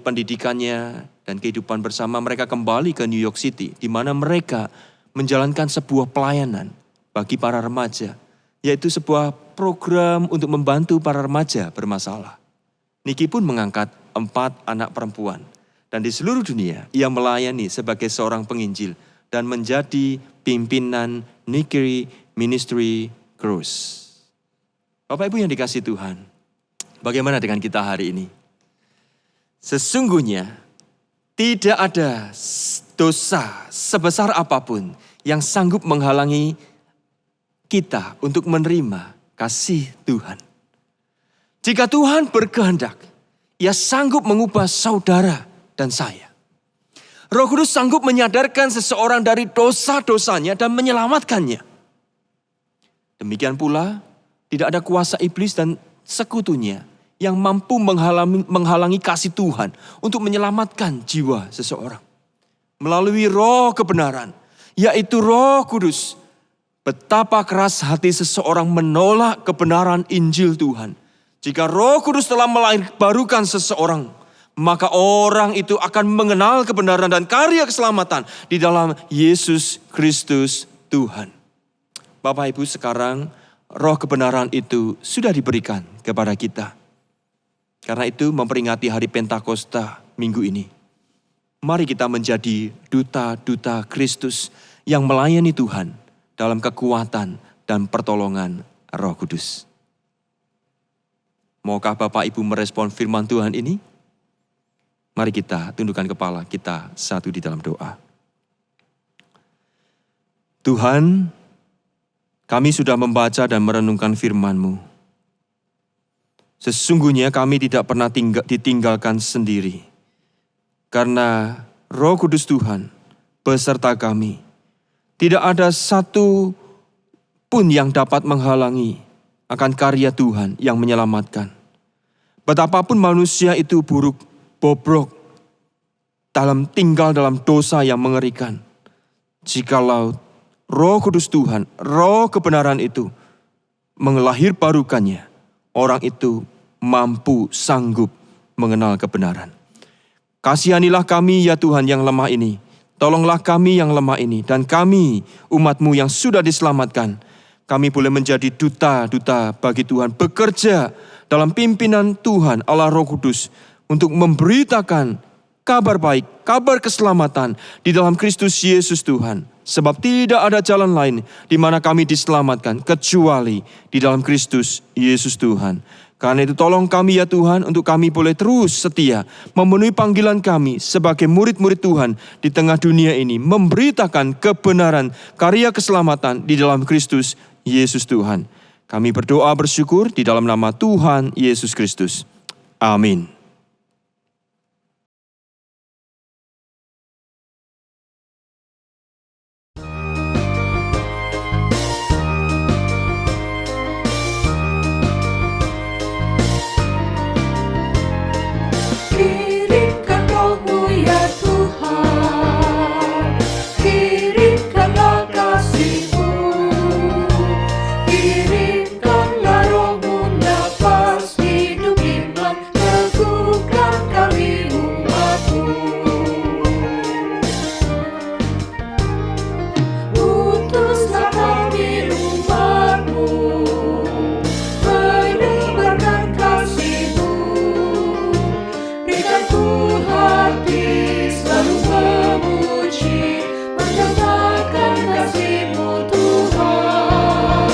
pendidikannya dan kehidupan bersama, mereka kembali ke New York City, di mana mereka menjalankan sebuah pelayanan bagi para remaja, yaitu sebuah program untuk membantu para remaja bermasalah. Niki pun mengangkat 4 anak perempuan, dan di seluruh dunia ia melayani sebagai seorang penginjil dan menjadi pimpinan Niki Ministry Cruise. Bapak Ibu yang dikasihi Tuhan, bagaimana dengan kita hari ini? Sesungguhnya tidak ada dosa sebesar apapun yang sanggup menghalangi kita untuk menerima kasih Tuhan. Jika Tuhan berkehendak, Ia sanggup mengubah saudara dan saya. Roh Kudus sanggup menyadarkan seseorang dari dosa-dosanya dan menyelamatkannya. Demikian pula, tidak ada kuasa iblis dan sekutunya yang mampu menghalangi kasih Tuhan untuk menyelamatkan jiwa seseorang. Melalui roh kebenaran, yaitu Roh Kudus. Betapa keras hati seseorang menolak kebenaran Injil Tuhan. Jika Roh Kudus telah melahirbarukan seseorang, maka orang itu akan mengenal kebenaran dan karya keselamatan di dalam Yesus Kristus Tuhan. Bapak Ibu, sekarang roh kebenaran itu sudah diberikan kepada kita. Karena itu memperingati hari Pentakosta minggu ini, mari kita menjadi duta-duta Kristus yang melayani Tuhan dalam kekuatan dan pertolongan Roh Kudus. Maukah Bapak Ibu merespon firman Tuhan ini? Mari kita tundukkan kepala kita satu di dalam doa. Tuhan, kami sudah membaca dan merenungkan firman-Mu. Sesungguhnya kami tidak pernah ditinggalkan sendiri. Karena Roh Kudus Tuhan beserta kami. Tidak ada satu pun yang dapat menghalangi akan karya Tuhan yang menyelamatkan. Betapapun manusia itu buruk, bobrok, tinggal dalam dosa yang mengerikan. Jikalau Roh Kudus Tuhan, roh kebenaran itu melahirbarukannya, orang itu mampu, sanggup mengenal kebenaran. Kasihanilah kami ya Tuhan yang lemah ini. Tolonglah kami yang lemah ini. Dan kami, umat-Mu yang sudah diselamatkan. Kami boleh menjadi duta-duta bagi Tuhan. Bekerja dalam pimpinan Tuhan Allah Roh Kudus. Untuk memberitakan kabar baik, kabar keselamatan di dalam Kristus Yesus Tuhan. Sebab tidak ada jalan lain di mana kami diselamatkan kecuali di dalam Kristus Yesus Tuhan. Karena itu tolong kami ya Tuhan untuk kami boleh terus setia memenuhi panggilan kami sebagai murid-murid Tuhan di tengah dunia ini. Memberitakan kebenaran karya keselamatan di dalam Kristus Yesus Tuhan. Kami berdoa bersyukur di dalam nama Tuhan Yesus Kristus. Amin. Kirimkan Roh-Mu ya Tuhan, kirimkanlah kasih-Mu, kirimkanlah Roh-Mu, nafas hidup iman, teguhkan kami umat-Mu. Utuslah kami umat-Mu, menyebarkan kasih-Mu. Berikan ku hati selalu memuji, menyatakan kasih-Mu Tuhan.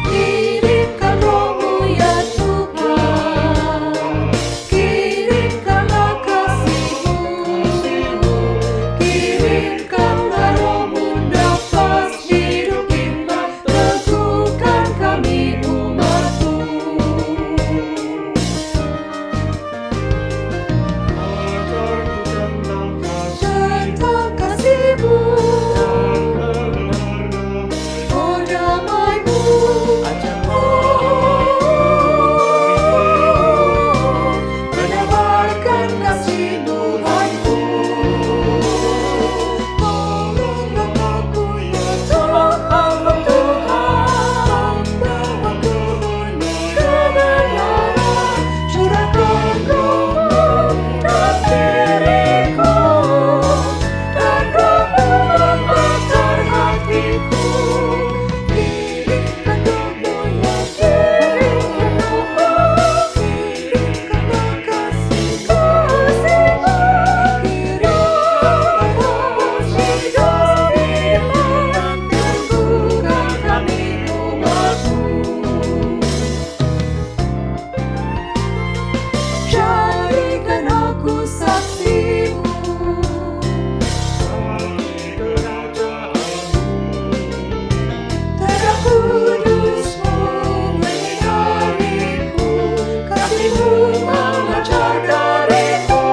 Kirimkan Roh-Mu ya Tuhan, kirimkanlah kasih-Mu, kirimkanlah Roh-Mu, nafas hidup iman, teguhkan kami umat-Mu. Tentang kasih-Mu, oh damai-Mu, menawarkan kasih Tuhan-Ku. Tolonglah aku ya Tuhan, Tuhan, bawaku menuju kebenaran, curahkan Roh-Mu dalam diriku, dan Roh-Mu membakar hatiku. Kirimkan Roh-Mu ya Tuhan, kirimkanlah kasih-Mu, kirimkanlah hidup iman, teguhkan kami umat-Mu. Jadikan aku saksi-Mu, terang kudus-Mu menyinariku, kasih-Mu mengajar dariku.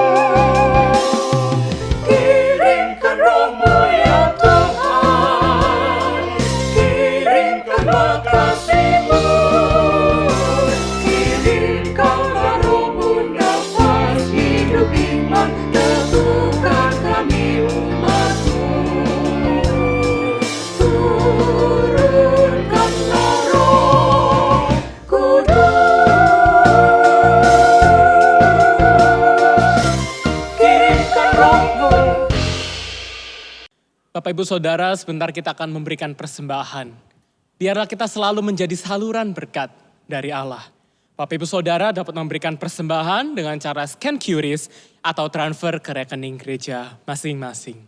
Kirimkan Roh-Mu ya Tuhan, kirimkanlah kasih-Mu, kirimkanlah Roh-Mu, nafas hidup iman, teguhkan kami umat-Mu. Turunkanlah Roh Kudus, kirimkan Roh-Mu. Bapak Ibu Saudara, sebentar kita akan memberikan persembahan. Biarlah kita selalu menjadi saluran berkat dari Allah. Bapak Ibu Saudara dapat memberikan persembahan dengan cara scan QRIS atau transfer ke rekening gereja masing-masing.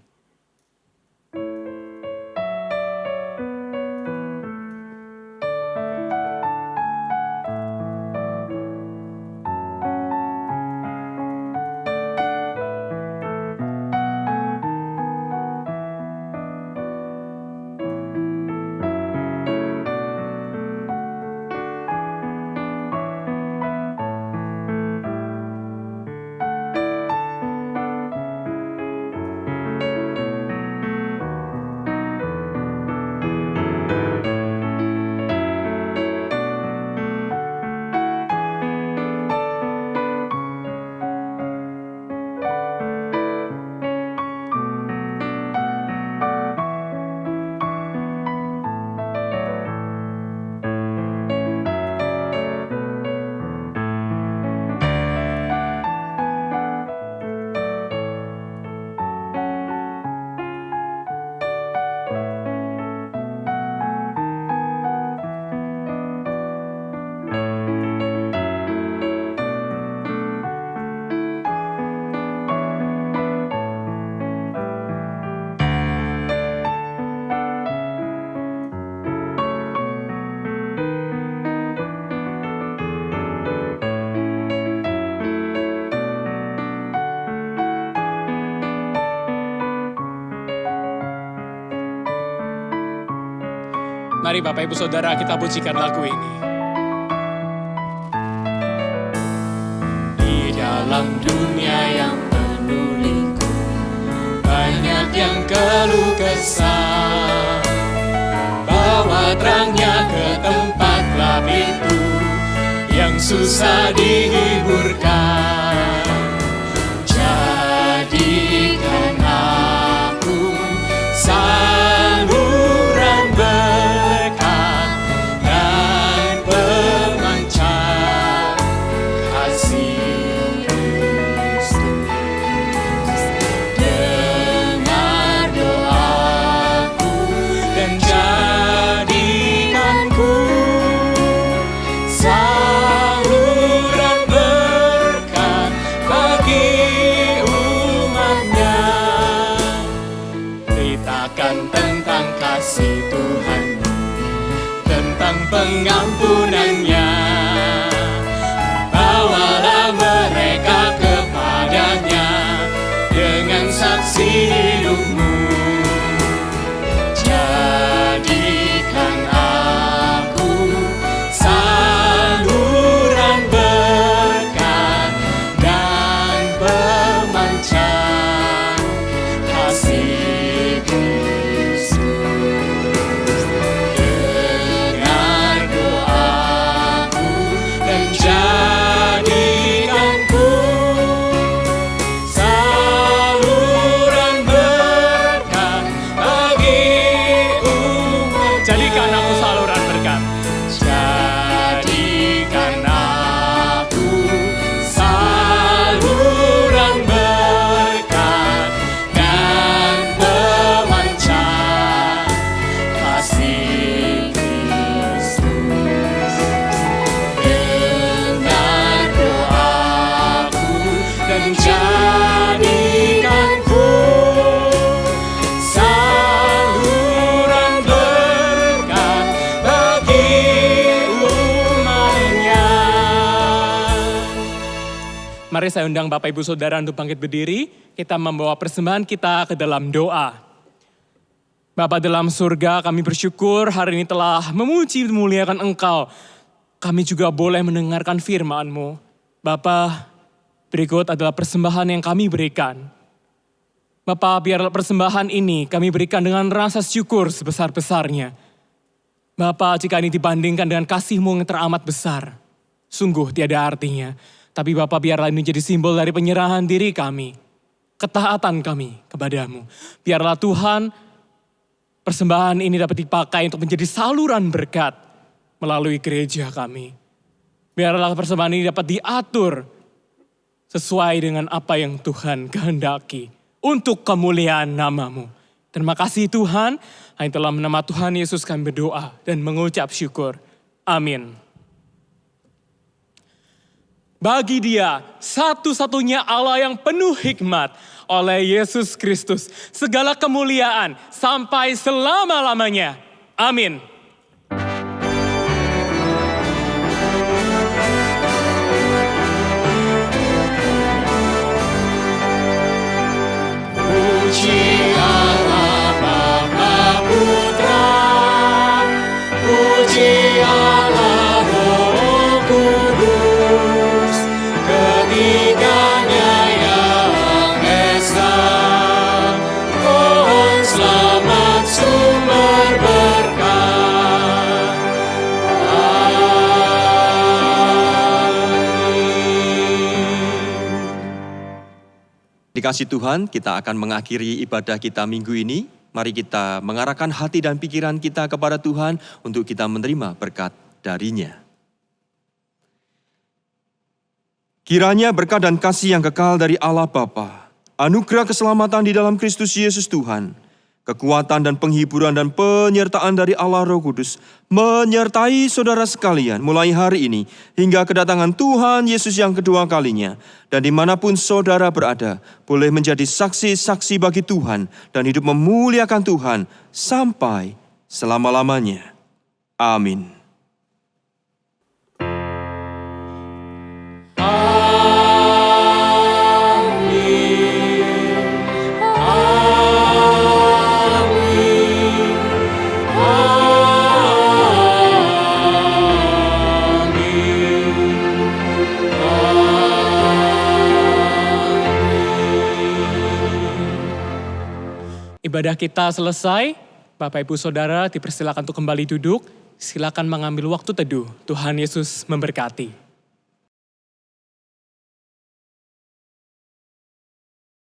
Mari Bapak Ibu Saudara kita pujikan lagu ini. Di dalam dunia yang penuh liku, banyak yang keluh kesah. Bawa terangnya ke tempat gelap itu yang susah dihiburkan. Jadikan aku saluran berkat dan pemancar kasih Kristus. Dengar doaku dan jadikanku saluran berkat bagi umatnya. Beritakan tentang kasih Tuhan, tentang pengampunannya. Bawalah mereka kepadanya dengan saksi hidupmu. Jadikan aku saluran berkat dan pemancar kasih Kristus. Dengar doaku dan jadikanku saluran berkat bagi umat. Jadikan aku saluran berkat. Jadikan aku saluran berkat dan pemancar kasih Kristus. Dengar doaku dan jadikanku saluran berkat bagi umatnya. Mari saya undang Bapak Ibu Saudara untuk bangkit berdiri. Kita membawa persembahan kita ke dalam doa. Bapa dalam surga, kami bersyukur hari ini telah memuji dan memuliakan Engkau. Kami juga boleh mendengarkan firman-Mu. Bapa, berikut adalah persembahan yang kami berikan. Bapa, biarlah persembahan ini kami berikan dengan rasa syukur sebesar-besarnya. Bapa, jika ini dibandingkan dengan kasih-Mu yang teramat besar, sungguh tiada artinya. Tapi Bapa, biarlah ini menjadi simbol dari penyerahan diri kami, ketaatan kami kepadamu. Biarlah Tuhan, persembahan ini dapat dipakai untuk menjadi saluran berkat melalui gereja kami. Biarlah persembahan ini dapat diatur sesuai dengan apa yang Tuhan kehendaki untuk kemuliaan nama-Mu. Terima kasih Tuhan, hanya dalam nama Tuhan Yesus kami berdoa dan mengucap syukur. Amin. Bagi Dia satu-satunya Allah yang penuh hikmat, oleh Yesus Kristus, segala kemuliaan sampai selama-lamanya. Amin. Puji Allah Bapa Putra, puji Allah Roh Kudus, ketiganya yang esa. Pohon selamat sumber berkat. Dikasih Tuhan, kita akan mengakhiri ibadah kita minggu ini. Mari kita mengarahkan hati dan pikiran kita kepada Tuhan untuk kita menerima berkat dari-Nya. Kiranya berkat dan kasih yang kekal dari Allah Bapa, anugerah keselamatan di dalam Kristus Yesus Tuhan, kekuatan dan penghiburan dan penyertaan dari Allah Roh Kudus menyertai saudara sekalian mulai hari ini hingga kedatangan Tuhan Yesus yang kedua kalinya. Dan dimanapun saudara berada, boleh menjadi saksi-saksi bagi Tuhan dan hidup memuliakan Tuhan sampai selama-lamanya. Amin. Ibadah kita selesai. Bapak Ibu Saudara dipersilakan untuk kembali duduk. Silakan mengambil waktu teduh. Tuhan Yesus memberkati.